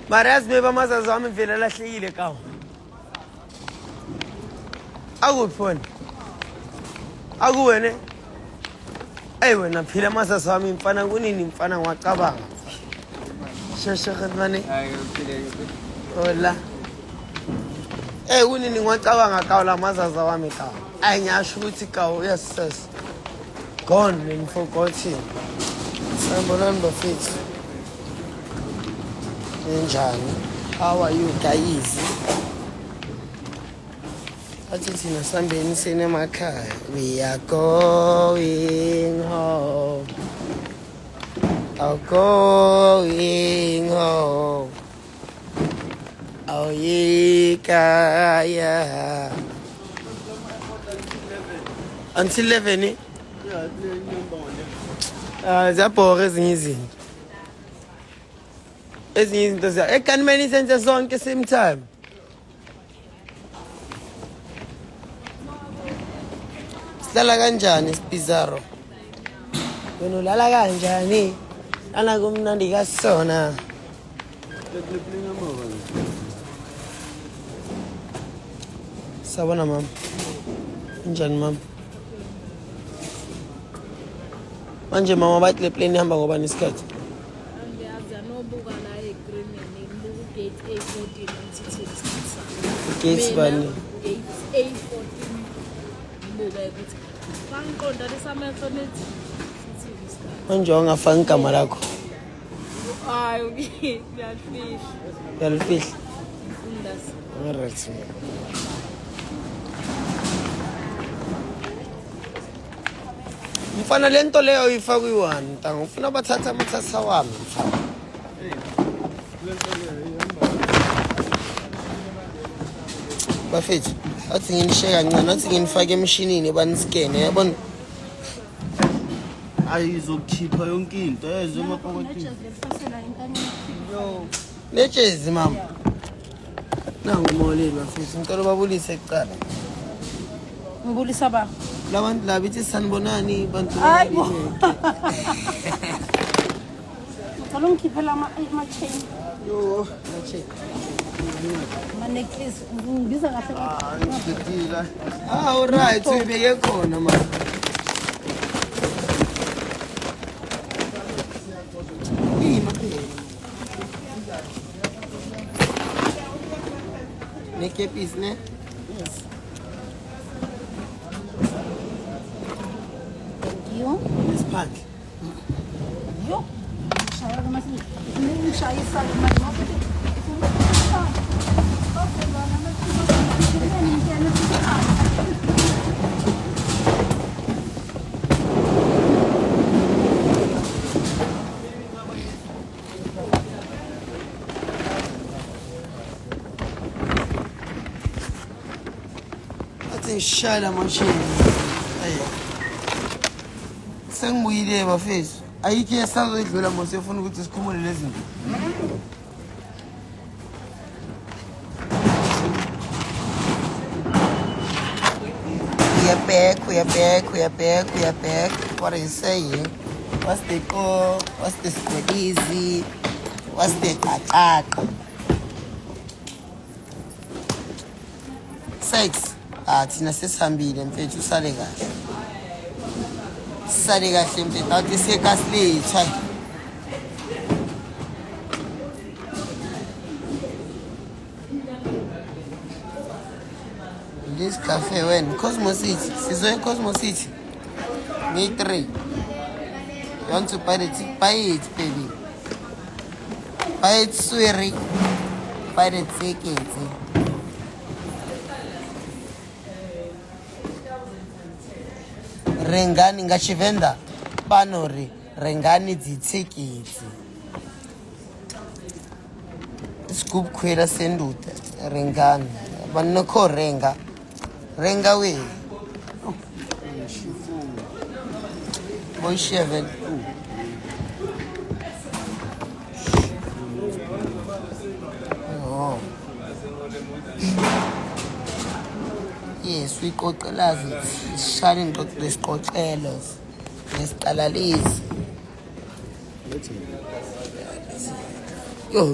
Maras me bamazazi wami vele lahlekile kawo. Akuphi wena? Akuwena? Ey wena phila mazazi wami mfana kunini mfana ngwacabanga. Sheshe khadmani. Hola. Ey kunini ngwacabanga kawo la mazazi wami kawo. Ay ngiyasho ukuthi kawo uyasisesa. Gone and forgotten. Sanibonani bafethu. Njani? How are you guys? Athi thina sambeni senemakhaya. We are going home. I'm going home. Oh yeah. Until 11, eh? Zapore ezinye izinto. Ezinye izinto ekanimeni senze zonke same time. Sihlala kanjani Sibizarro? Wena ulala kanjani? Ana kumnandi kasona. Sabona mama. Njani mama? Manje mama bathi le plane ihamba ngoba nesikhathi. Ngiyaza nobuka la eGreen ngibuka gate A14 ngithithi Gates bani? Gate A14 ngibuka ukuthi bangiqonda lesamehlo nethi sithi Manje ungafanga igama lakho. hayi ngiyafihla. Uyalifihla. Undasi. Alright. Mfana lento leyo uyifaka uyi1 ntanga ufuna bathatha amathasa wami mfana. Bafethu athi nginisheka kancane athi nginifake emshinini baniskene yabona. Ayizokhipha yonke into yezwe emapokotini. Letshezi mama. Nangu moleli bafethu ngicela babulise ekuqala. Ngibulisa ba? Labantu laba ithi sanibonani bantu. Hayibo. Ngicela ungikhiphela ama-chain. Yo, check. Ama-necklace ngibiza kahle. Ngidila. Alright, uyibeke khona mama. Nekepis ne? Yes. Thank you. Nesiphandle. Yo. Ngishaya kamasi. Ngishayisa imali nokuthi. Shala mashini. Sengibuyile bafethu. Ayikho esazoidlula mase ufuna ukuthi sikhumule lezi zinto. We are back. What are you saying? What's the go? What's the squeezy? What's the attack? Sex. Thina sesihambile mfethu usale kahle. Sale kahle mfethu athi sekasiletha. This cafe when Cosmo City. Sizoye Cosmo City. Day 3. You want to buy the ticket? Buy it, baby. Buy it, sweetie. Buy the ticket. Rengani ngachivenda panori rengani dzitsikitsi scoop kwela senduta rengani vanoko renga we boy 7 oh yes uyixoxelazi sishaya ingxoxo lesiqoxelo nesiqalalisi Yo.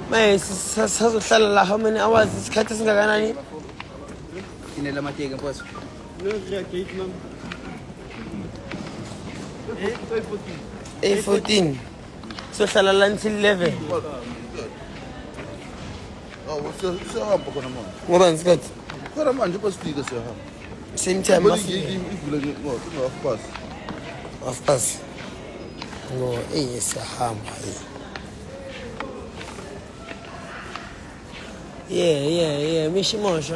Manje sazohlala la how many hours isikhathi esingakanani? Inela mateke mposo. No gate mama. 8:14. Sohlala la until 11. Oh, siyahamba khona manje. Ngoba ngisikhathi Khona manje basifika siyahamba. same time Manje ivule ngo of course. Ngo siyahamba. Yeah. Mishimosho.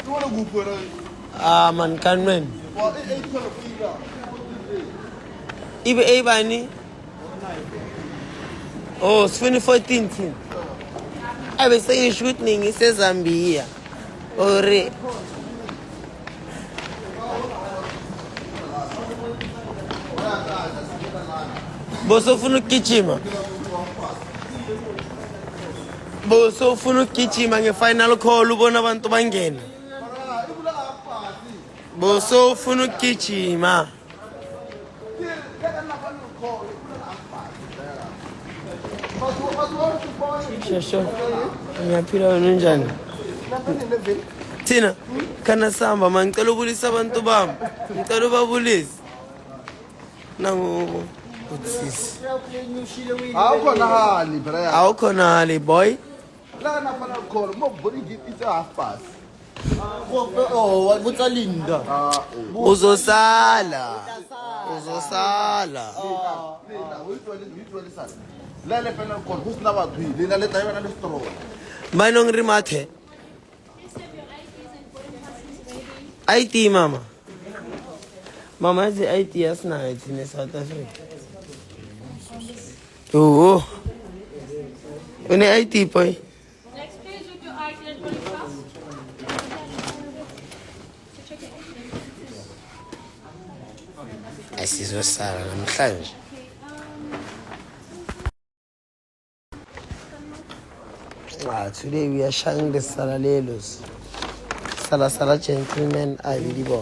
Kuwona kuphi wena? Man kanwen. Wa 8 khona kufika. Ibe ebani? Oh, 2014 thina. Abe seyishoot ningi seZambia. Ore. Bosofuna ukugijima. Bosofuna ukugijima ngefinal call ubona abantu bangena. Bosofuna ukugijima. Shasho. Ngiyaphila wena unjani? Thina kana samba man ngicela ubulisa abantu bami. Ngicela ubabulise. Nangu utsisi. Awukhona hali phela. Awukhona hali boy. La na final call mo body it's a half past. Oh, butsalinda. Uzosala. Lele final call kusina bathu lena le tayo na le store. Manong rimathe. IT mama. Mama is IT asinayo in South Africa. Oh. Une IT boy. Next page with your ID and boarding pass. Asizosala namhlanje. Today we are sharing the salalelos. Sala gentlemen, I believe.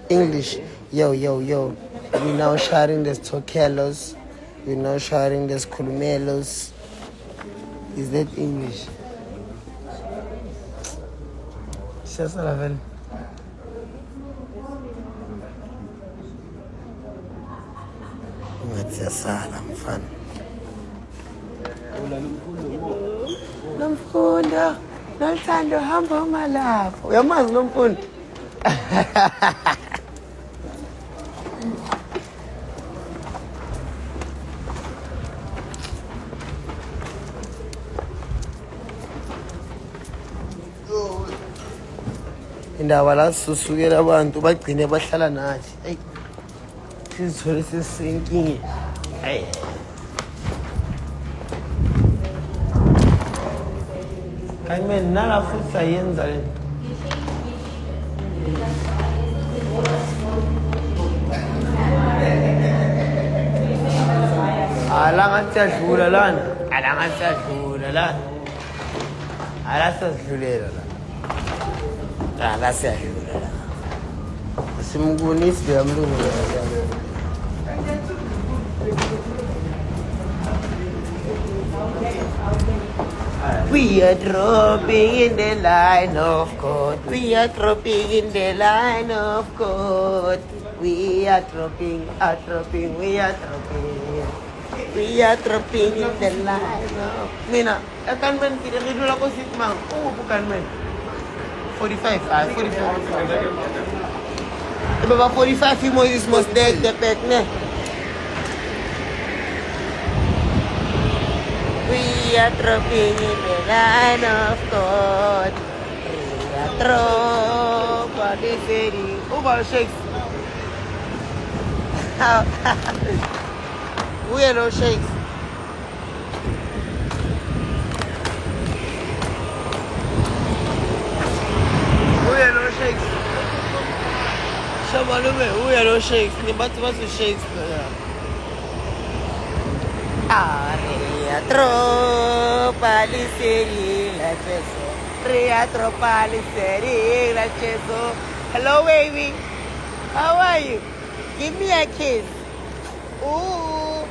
English, yo. We now sharing the tokelos. We now sharing the skulumelos. Is that English? Siyasala. Siyasala mfana. Nomfundo, nothando hamba malapho. Uyamazi nomfundo? Indaba la susukela abantu bagcine bahlala nathi. Hey. Sizithole sesinkingeni. Hey. Kayime nala futhi sayenza le. Alanga siyadlula lana. Ala siyadlulela la. Ala siyadlula la. Simkunisi yamlungu la. We are dropping in the line of God. We are dropping in the line of God. We are dropping. We are dropping in the line of. Mina, akan man kita dulu aku sit mang. Oh, bukan man. 45, 44. Baba 45 mo is most dead the pet ne. We are dropping in the line of God. We are dropping the over shakes. We are no shakes. We are no shakes. malume uya lo shakes ni batho ba se shakes ya Area tropa liseri la cheso Rea tropa liseri la cheso Hello baby, how are you? Give me a kiss. Ooh.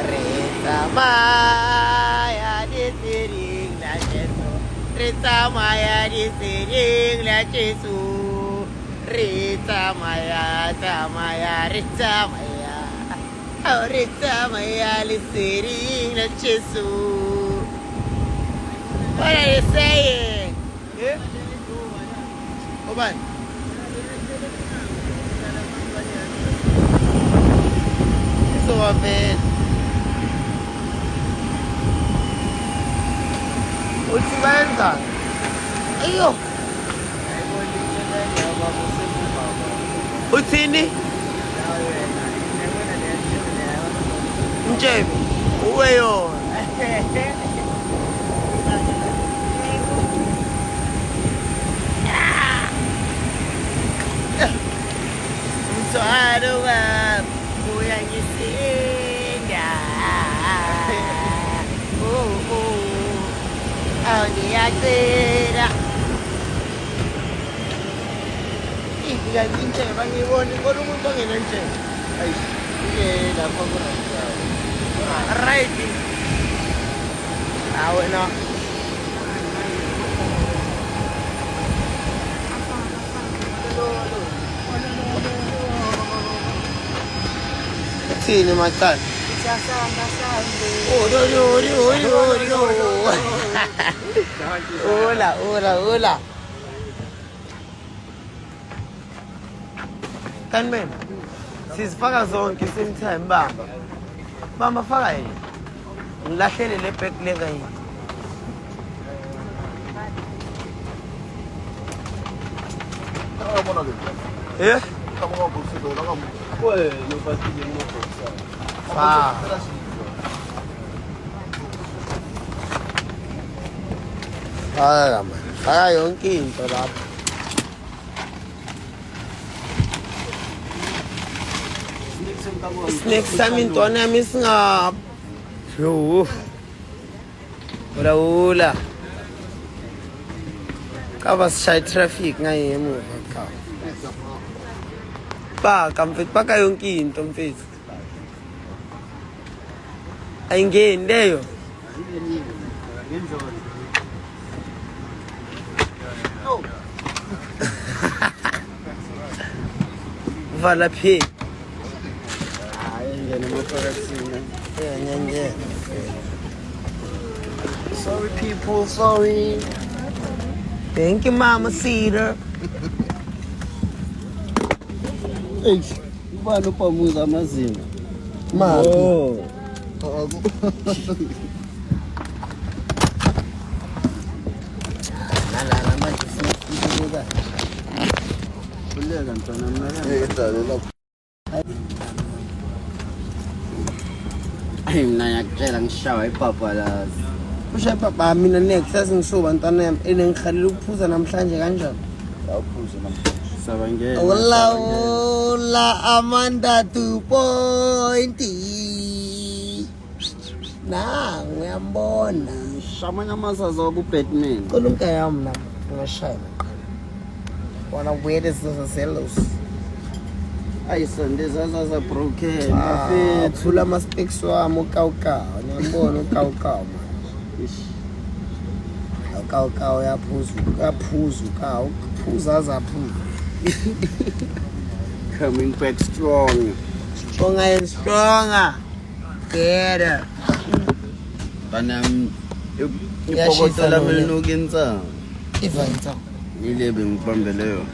Rita Maya disiring la chesu Rita Maya disiring la chesu Rita Maya Rita Maya Oh Rita Maya disiring la chesu What are you saying? Yeah? Oban So bad. Utsibenza. Ayo. Utsini? Mjebi. Uweyo. Mswado wa kuyangisinda. Ngiyacela kanti intsheba ngiyibona ngibona umuntu ongenantsheba lapho right wena thini macala Hola. Kanmen. Sizifaka zonke same time bamba. Bamba faka yini? Ngilahlele le back leg yini? Eh? Faka yonke into lapho. Snake sami intwana yami singaphi. Yo. Ula. Kaba sishaya traffic ngaye emuva cha. Paka mfethu paka yonke into mfethu. Ayingeni leyo. Vala phi. Yeah. Sorry people, sorry. Thank you Mama Cedar. Ubani upamuza amazinga? Mama. Nalala manje sifika. Kuleka ntwana mna. Ay mina ngiyakutshela ngishawa ipapa lazi. Usha papa mina next sasingishuba ntwana yami enengikhalile ukuphuza namhlanje kanjani? Awuphuze namhlanje. Sabangena. Ola Amanda 2.0. Na ngiyambona. Shamanya masaza wabu Batman. Kulunga yami na ngashaya. Wana weird is the cellos. Ayisonde zaza broken. Thula ama specs wami ukawukawa. Ngiyambona ukawukawa. Ukawukawa yaphuza ukawu. Phuza zaphuza. Coming back strong. Stronger. Better. Banam ipokotho lami linokenza. Ivanza. Ilebe ngibambeleyo.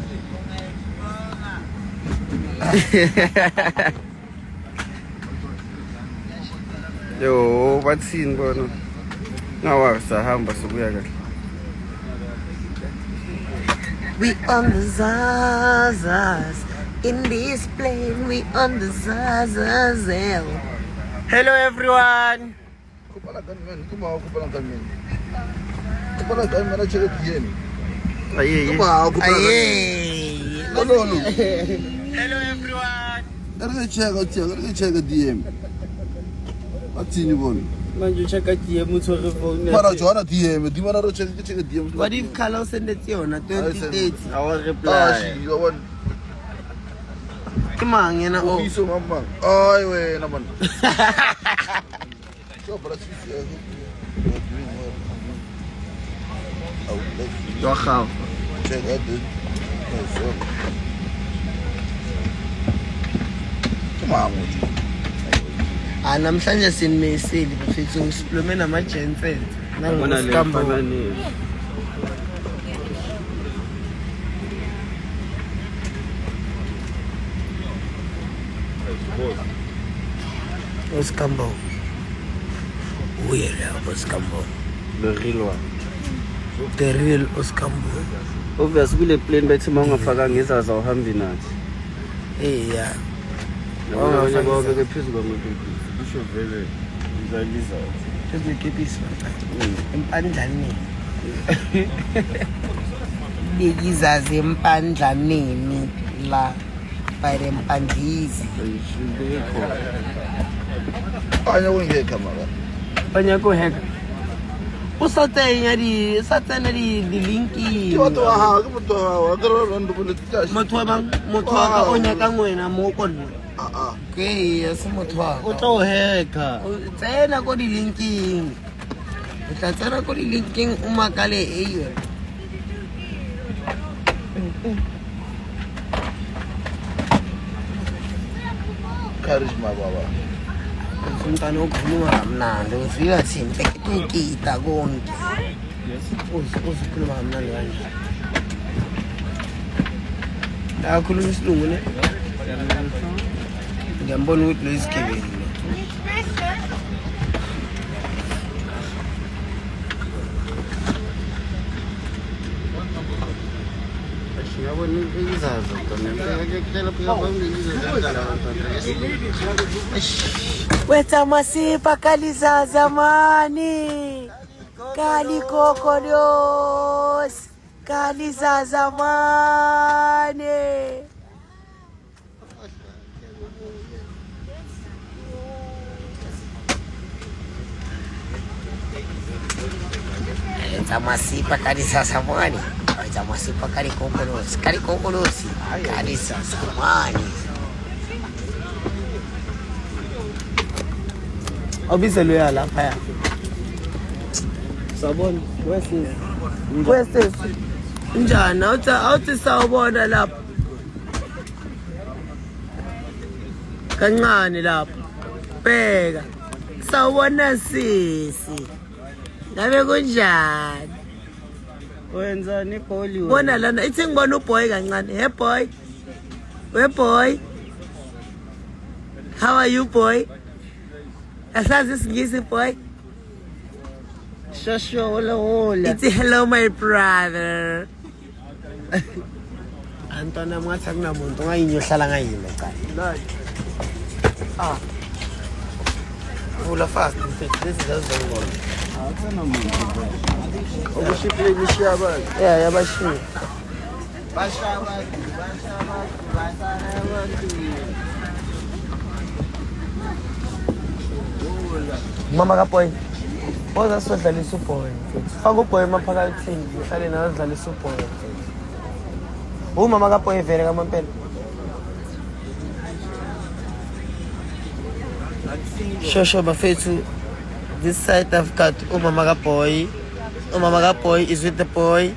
Yo, bathini bona? Ngawa sahamba sokuya kahle. We on the Zazas. In this plane, we on the Zazazelle. Hello everyone. Kupala gunman. Come on, kupala gunman. Kupala gunman. I check the DM. Aye. Come on, kupala gunman. Aye. No. Hello everyone. Let me check the DM. What's in the one? Manje check DM motho re phone. Mara jona DM. Di mana ro check the DM. What if Carlos send it yona 2030? I will Ah, reply. she. I want. Ke mang yena o? Iso mama. Ay we naman. So but she's Wa gaaf. check out the. Come on. Namhlanje sinimeseli bafethu siplome nama-Jensen Bona le nangoScambo. fanane. uScambo uye lapho uScambo, The real one. the real uScambo. Obvious kule plane bethi mawungafaka ngezaza uhambi nathi. Yeah. Abanye bawubeke phezulu kwamoto. Kusho vele izaliza. Sizikepisi empandlaneni. Bikizazi empandlaneni la by the Mpandlizi. Ayishibeko. Anya wenge kamera. Banya ko hack. O sa tsenya di linki. Ke batho wa ha, ke batho wa ka ro ndo bone tsashi. Motho wa ka o nyaka ngwena mo ko nna. Ah. Ke ya se motho wa O tlo heka. o tsena ko di linking. O tla tsena ko di linking o makale eyo. Charisma baba. Umntwana okhuluma kamnandi ufika thini tekita konke. Uzikhuluma kamnandi kanje. Akhuluma isilungu ne? Ngiyambona ukuthi lo isigebengu. Yabona izaza khona. Ngiyakutshela phela phambili izaza. Weta masipa kaliza zamani. Kali kokolos. Kaliza zamani. Weta masipa kaliza zamani. Weta masipa kali kokolos. Kali kokolosi. Kaliza zamani. Obiselo ya lapha ya. Sabona, wesi. Njani awuthi sawubona lapha. Kancane lapha. Bheka. Sawubona sisi. Ngabe kunjani? Wenzani Polly? Bona lana ithi ngibona uboy kancane. Hey boy. We boy. How are you boy? Asazi isingisi boy. Shasho hola. It's hello my brother. Antwana mwathi akunamuntu ngayinye ohlala ngayile cha. Ah. Vula fast. This is just the one. Akusena muntu. Okushiphile nishiyaba. Yeah, yabashiya. Bashaba. Mama kaboy. Boza sodlalisa uboy. Faka uboy emaphakathini, uhlale nawe udlalisa uboy. Umama kaboy vele kamampela. Shosho bafethu. This side I've got umama kaboy. Umama kaboy is with the boy.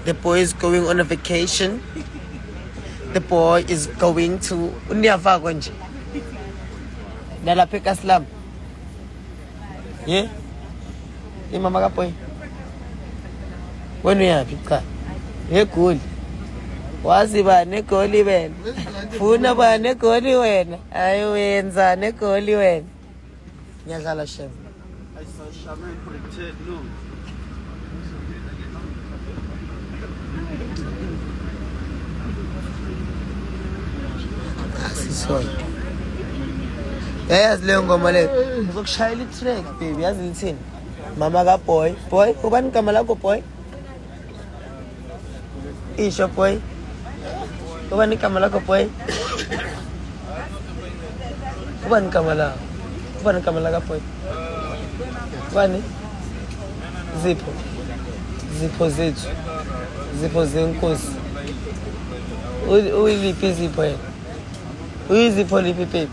The boy is going on a vacation. The boy is going to Uniyafakwa nje. Nalapha eKaslam. Yeah? Mama kaboy. Wena uyaphi cha? Egoli. Wazi ba negoli wena? Funa ba negoli wena? Ayi wenza negoli wena. Ngiyadlala chef. Shaman protect no. Asisona. yazi leyo ngoma leyo uzokushayela i-track baby yazi lithini mama kaboy boy ubani igama lakho boy isho boy ubani igama lakho boy ubani igama lakho ubani igama lakho boy ubani zipho zethu zipho zenkosi uyiliphi izipho yena uyizipho liphi baby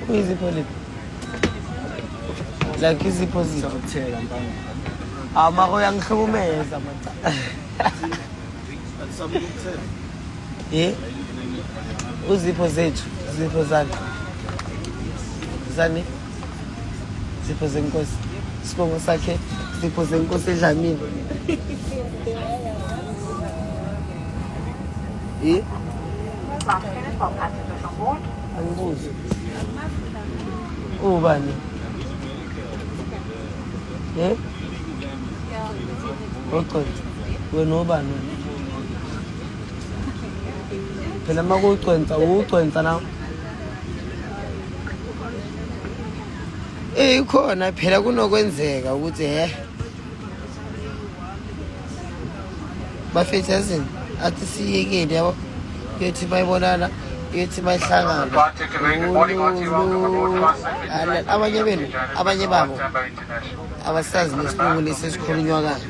uyizipho liphi like izipho zipho amako yangihlukumeza manje uzipho zethu zipho zani zipho zenkosi sibongo sakhe zipho zenkosi eDlamini angibuzi ubani oqotho wena ubani phela makucwenza ucwenza nawe khona phela kunokwenzeka ukuthi bafethu yazini athi siyekele yabo yothi bayibonana yothi bayihlangana abanye babo abasazi nesikhulumo lesi esikhulunywa kayo